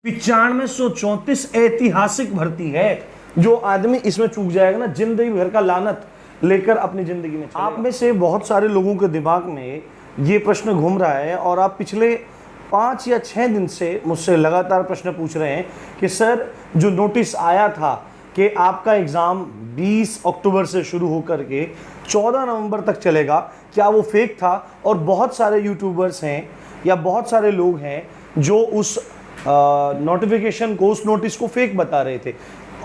9534 ऐतिहासिक भर्ती है। जो आदमी इसमें चूक जाएगा ना, जिंदगी भर का लानत लेकर अपनी जिंदगी में। आप में से बहुत सारे लोगों के दिमाग में ये प्रश्न घूम रहा है और आप पिछले 5 या 6 दिन से मुझसे लगातार प्रश्न पूछ रहे हैं कि सर, जो नोटिस आया था कि आपका एग्ज़ाम 20 अक्टूबर से शुरू होकर के 14 नवंबर तक चलेगा, क्या वो फेक था? और बहुत सारे यूट्यूबर्स हैं या बहुत सारे लोग हैं जो उस नोटिफिकेशन को, उस नोटिस को फेक बता रहे थे।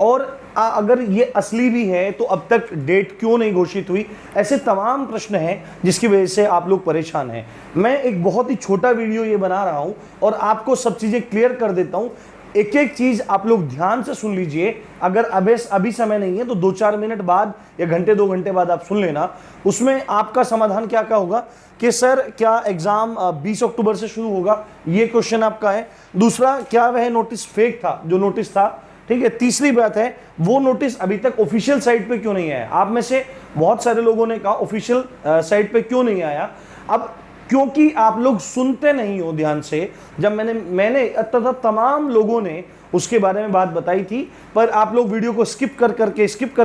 और अगर ये असली भी है तो अब तक डेट क्यों नहीं घोषित हुई? ऐसे तमाम प्रश्न हैं जिसकी वजह से आप लोग परेशान हैं। मैं एक बहुत ही छोटा वीडियो ये बना रहा हूं और आपको सब चीज़ें क्लियर कर देता हूं। एक एक चीज़ आप लोग ध्यान से सुन लीजिए। अगर अभी समय नहीं है तो 2-4 मिनट बाद या घंटे 2 घंटे बाद आप सुन लेना। उसमें आपका समाधान क्या क्या होगा कि सर, क्या एग्ज़ाम 20 अक्टूबर से शुरू होगा? ये क्वेश्चन आपका है। दूसरा, क्या वह नोटिस फेक था जो नोटिस था? ठीक है। तीसरी बात है, वो नोटिस अभी तक ऑफिशियल साइट पे क्यों नहीं आया? आप में से बहुत सारे लोगों ने कहा ऑफिशियल साइट पे क्यों नहीं आया। अब क्योंकि आप लोग सुनते नहीं हो ध्यान से। जब मैंने तथा तमाम लोगों ने उसके बारे में बात बताई थी, पर आप लोग वीडियो को स्किप कर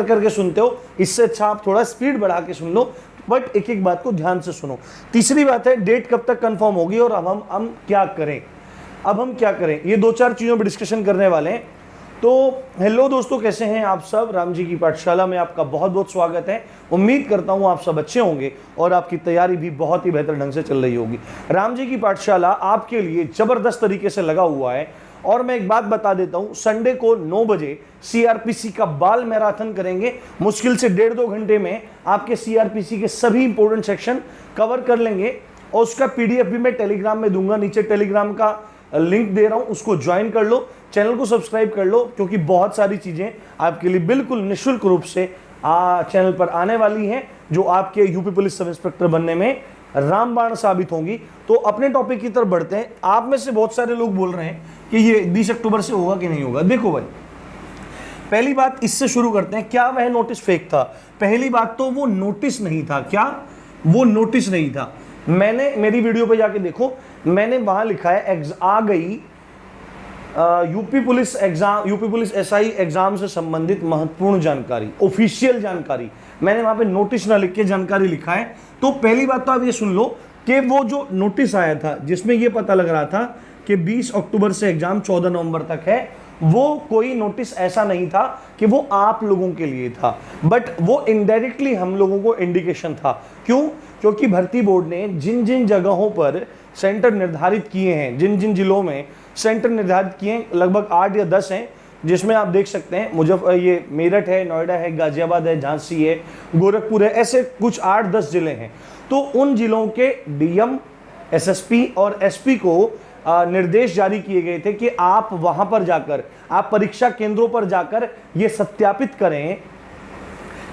करके सुनते हो। इससे अच्छा आप थोड़ा स्पीड बढ़ा के सुन लो, बट एक एक बात को ध्यान से सुनो। तीसरी बात है, डेट कब तक कंफर्म होगी और अब हम क्या करें? ये 2-4 चीज़ों पर डिस्कशन करने वाले हैं। तो हेलो दोस्तों, कैसे हैं आप सब? राम जी की पाठशाला में आपका बहुत बहुत स्वागत है। उम्मीद करता हूं आप सब अच्छे होंगे और आपकी तैयारी भी बहुत ही बेहतर ढंग से चल रही होगी। राम जी की पाठशाला आपके लिए ज़बरदस्त तरीके से लगा हुआ है। और मैं एक बात बता देता हूं, संडे को 9 बजे सीआरपीसी का बाल मैराथन करेंगे। मुश्किल से 1.5-2 घंटे में आपके सीआरपीसी के सभी इंपॉर्टेंट सेक्शन कवर कर लेंगे। और उसका पीडीएफ भी मैं टेलीग्राम में दूंगा। नीचे टेलीग्राम का लिंक दे रहा हूं, उसको ज्वाइन कर लो, चैनल को सब्सक्राइब कर लो, क्योंकि बहुत सारी चीज़ें आपके लिए बिल्कुल निःशुल्क रूप से चैनल पर आने वाली हैं जो आपके यूपी पुलिस सब इंस्पेक्टर बनने में रामबाण साबित होंगी। तो अपने टॉपिक की तरफ बढ़ते हैं। आप में से बहुत सारे लोग बोल रहे हैं कि ये 20 अक्टूबर से होगा कि नहीं होगा। देखो भाई, पहली बात इससे शुरू करते हैं, क्या वह नोटिस फेक था? पहली बात तो वो नोटिस नहीं था। क्या वो नोटिस नहीं था? मैंने मेरी वीडियो पे जाके देखो, मैंने वहां लिखा है आ गई यूपी पुलिस एसआई एग्जाम से संबंधित महत्वपूर्ण जानकारी, ऑफिशियल जानकारी। मैंने वहां पे नोटिस ना लिख के जानकारी लिखा है। तो पहली बात तो आप ये सुन लो कि वो जो नोटिस आया था जिसमें ये पता लग रहा था कि 20 अक्टूबर से एग्जाम 14 नवंबर तक है, वो कोई नोटिस ऐसा नहीं था कि वो आप लोगों के लिए था, बट वो इनडायरेक्टली हम लोगों को इंडिकेशन था। क्यों? क्योंकि भर्ती बोर्ड ने जिन जिन जगहों पर सेंटर निर्धारित किए हैं, जिन जिन जिलों में सेंटर निर्धारित किए हैं, लगभग 8 या 10 हैं, जिसमें आप देख सकते हैं ये मेरठ है, नोएडा है, गाजियाबाद है, झांसी है, गोरखपुर है, ऐसे कुछ 8-10 जिले हैं। तो उन जिलों के डीएम, एसएसपी और एसपी को निर्देश जारी किए गए थे कि आप वहां पर जाकर, आप परीक्षा केंद्रों पर जाकर ये सत्यापित करें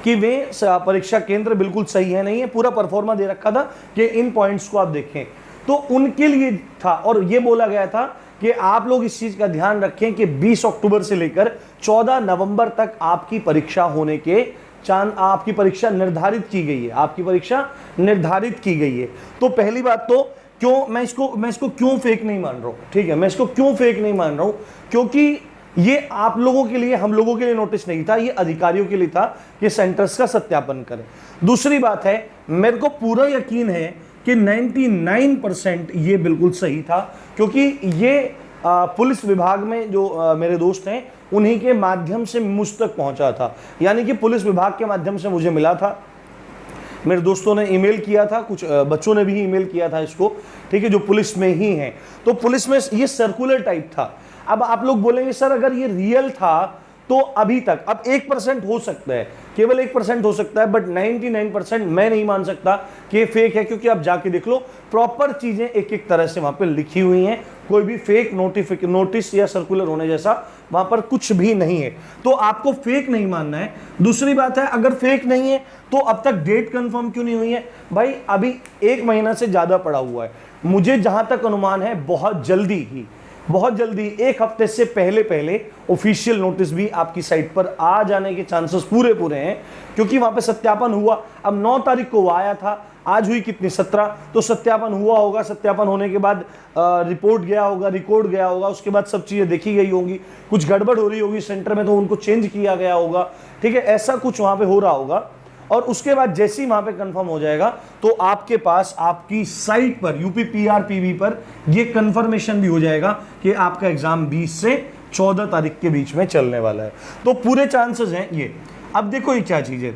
कि वे परीक्षा केंद्र बिल्कुल सही है नहीं है। पूरा परफॉर्मा दे रखा था कि इन पॉइंट्स को आप देखें। तो उनके लिए था और ये बोला गया था कि आप लोग इस चीज का ध्यान रखें कि 20 अक्टूबर से लेकर 14 नवंबर तक आपकी परीक्षा होने के आपकी परीक्षा निर्धारित की गई है। आपकी परीक्षा निर्धारित की गई है। तो पहली बात तो क्यों मैं इसको क्यों फेक नहीं मान रहा हूं? ठीक है, मैं इसको क्यों फेक नहीं मान रहा हूं? क्योंकि ये आप लोगों के लिए, हम लोगों के लिए नोटिस नहीं था, ये अधिकारियों के लिए था कि सेंटर्स का सत्यापन करें। दूसरी बात है, मेरे को पूरा यकीन है कि 99% ये बिल्कुल सही था, क्योंकि ये पुलिस विभाग में जो मेरे दोस्त हैं उन्हीं के माध्यम से मुझ तक पहुंचा था। यानी कि पुलिस विभाग के माध्यम से मुझे मिला था। मेरे दोस्तों ने ईमेल किया था, कुछ बच्चों ने भी ईमेल किया था इसको, ठीक है, जो पुलिस में ही हैं। तो पुलिस में ये सर्कुलर टाइप था। अब आप लोग बोलेंगे सर, अगर ये रियल था तो अभी तक, अब 1% हो सकता है, केवल 1% हो सकता है, बट 99% मैं नहीं मान सकता कि ये फेक है। क्योंकि आप जाके देख लो, प्रॉपर चीजें एक एक तरह से वहां पे लिखी हुई हैं। कोई भी फेक नोटिस या सर्कुलर होने जैसा वहां पर कुछ भी नहीं है। तो आपको फेक नहीं मानना है। दूसरी बात है, अगर फेक नहीं है तो अब तक डेट कंफर्म क्यों नहीं हुई है? भाई अभी 1 महीना से ज्यादा पड़ा हुआ है। मुझे जहां तक अनुमान है, बहुत जल्दी 1 हफ्ते से पहले ऑफिशियल नोटिस भी आपकी साइट पर आ जाने के चांसेस पूरे हैं, क्योंकि वहां पे सत्यापन हुआ। अब 9 तारीख को वो आया था, आज हुई कितनी 17, तो सत्यापन हुआ होगा, सत्यापन होने के बाद रिपोर्ट गया होगा, रिकॉर्ड गया होगा, उसके बाद सब चीजें देखी गई होंगी, कुछ गड़बड़ हो रही होगी सेंटर में तो उनको चेंज किया गया होगा, ठीक है, ऐसा कुछ वहां पे हो रहा होगा। और उसके बाद जैसे ही वहां पे कंफर्म हो जाएगा तो आपके पास आपकी साइट पर यूपीपीआरपीवी पर ये कंफर्मेशन भी हो जाएगा कि आपका एग्जाम 20 से 14 तारीख के बीच में चलने वाला है। तो पूरे चांसेस हैं ये। अब देखो ये क्या चीज है,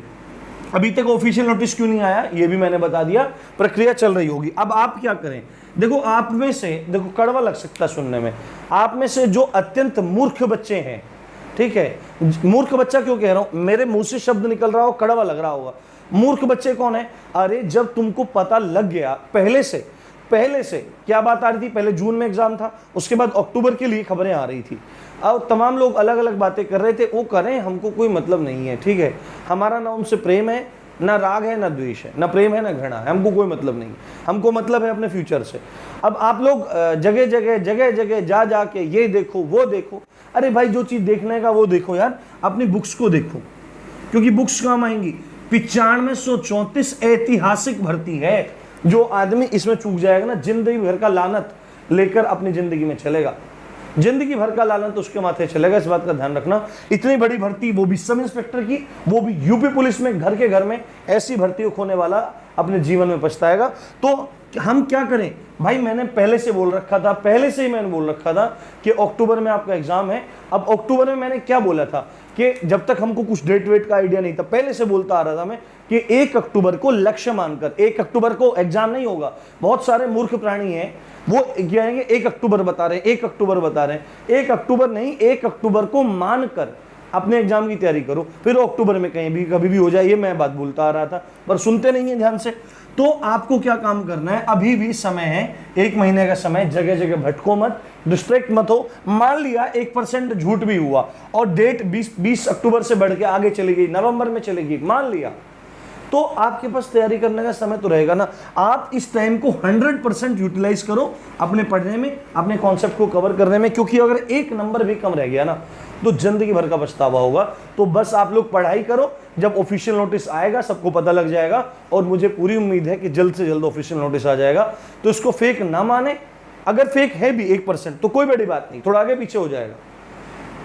अभी तक ऑफिशियल नोटिस क्यों नहीं आया ये भी मैंने बता दिया, प्रक्रिया चल रही होगी। अब आप क्या करें, देखो आप में से, देखो कड़वा लग सकता सुनने में, आप में से जो अत्यंत मूर्ख बच्चे हैं, ठीक है, मूर्ख बच्चा क्यों कह रहा हूं, मेरे मुंह से शब्द निकल रहा हो कड़वा लग रहा होगा, मूर्ख बच्चे कौन है, अरे जब तुमको पता लग गया पहले से क्या बात आ रही थी, पहले जून में एग्जाम था, उसके बाद अक्टूबर के लिए खबरें आ रही थी, अब तमाम लोग अलग अलग बातें कर रहे थे, वो करें, हमको कोई मतलब नहीं है, ठीक है, हमारा ना उनसे प्रेम है, ना राग है, ना द्वेष है, ना प्रेम है, ना घृणा है, हमको कोई मतलब नहीं, हमको मतलब है अपने फ्यूचर से। अब आप लोग जगह जगह जा के ये देखो वो देखो, अरे भाई जो चीज देखने का वो देखो यार, अपनी बुक्स को देखो, क्योंकि बुक्स काम आएंगी। 9534 ऐतिहासिक भर्ती है, जो आदमी इसमें चूक जाएगा ना, जिंदगी भर का लानत लेकर अपनी जिंदगी में चलेगा, जिंदगी भर का लानत उसके माथे चलेगा, इस बात का ध्यान रखना। इतनी बड़ी भर्ती, वो भी सब इंस्पेक्टर की, वो भी यूपी पुलिस में, घर के घर में, ऐसी भर्ती खोने वाला अपने जीवन में पछताएगा। तो हम क्या करें भाई, मैंने पहले से बोल रखा था, पहले से ही मैंने बोल रखा था कि अक्टूबर में आपका एग्जाम है। अब अक्टूबर में मैंने क्या बोला था कि जब तक हमको कुछ डेट वेट का आइडिया नहीं था, पहले से बोलता आ रहा था मैं कि 1 अक्टूबर को लक्ष्य मानकर, 1 अक्टूबर को एग्जाम नहीं होगा। बहुत सारे मूर्ख प्राणी हैं, वो कहेंगे 1 अक्टूबर बता रहे हैं, 1 अक्टूबर बता रहे हैं, 1 अक्टूबर नहीं, 1 अक्टूबर को मानकर अपने एग्जाम की तैयारी करो, फिर अक्टूबर में कहीं भी कभी भी हो जाए, ये मैं बात बोलता आ रहा था, पर सुनते नहीं है ध्यान से। तो आपको क्या काम करना है, अभी भी समय है, 1 महीने का समय, जगह जगह भटको मत, डिस्ट्रैक्ट मत हो। मान लिया 1% झूठ भी हुआ और डेट 20 अक्टूबर से बढ़ के आगे चली गई, नवंबर में चलेगी, मान लिया, तो आपके पास तैयारी करने का समय तो रहेगा ना। आप इस टाइम को 100% यूटिलाइज करो अपने पढ़ने में, अपने कॉन्सेप्ट को कवर करने में, क्योंकि अगर 1 नंबर भी कम रह गया ना तो जिंदगी भर का पछतावा होगा। तो बस आप लोग पढ़ाई करो, जब ऑफिशियल नोटिस आएगा सबको पता लग जाएगा, और मुझे पूरी उम्मीद है कि जल्द से जल्द ऑफिशियल नोटिस आ जाएगा। तो इसको फेक ना माने, अगर फेक है भी 1% तो कोई बड़ी बात नहीं, थोड़ा आगे पीछे हो जाएगा,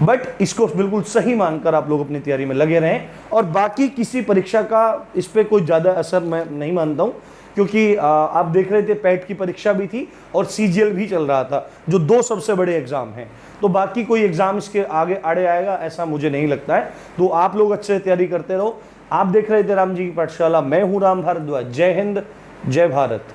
बट इसको बिल्कुल सही मानकर आप लोग अपनी तैयारी में लगे रहें। और बाकी किसी परीक्षा का इस पर कोई ज़्यादा असर मैं नहीं मानता हूँ, क्योंकि आप देख रहे थे पैट की परीक्षा भी थी और सीजीएल भी चल रहा था, जो 2 सबसे बड़े एग्जाम हैं। तो बाकी कोई एग्जाम इसके आगे आड़े आएगा ऐसा मुझे नहीं लगता है। तो आप लोग अच्छे से तैयारी करते रहो। आप देख रहे थे राम जी की पाठशाला, मैं हूँ राम भारद्वाज। जय हिंद, जय भारत।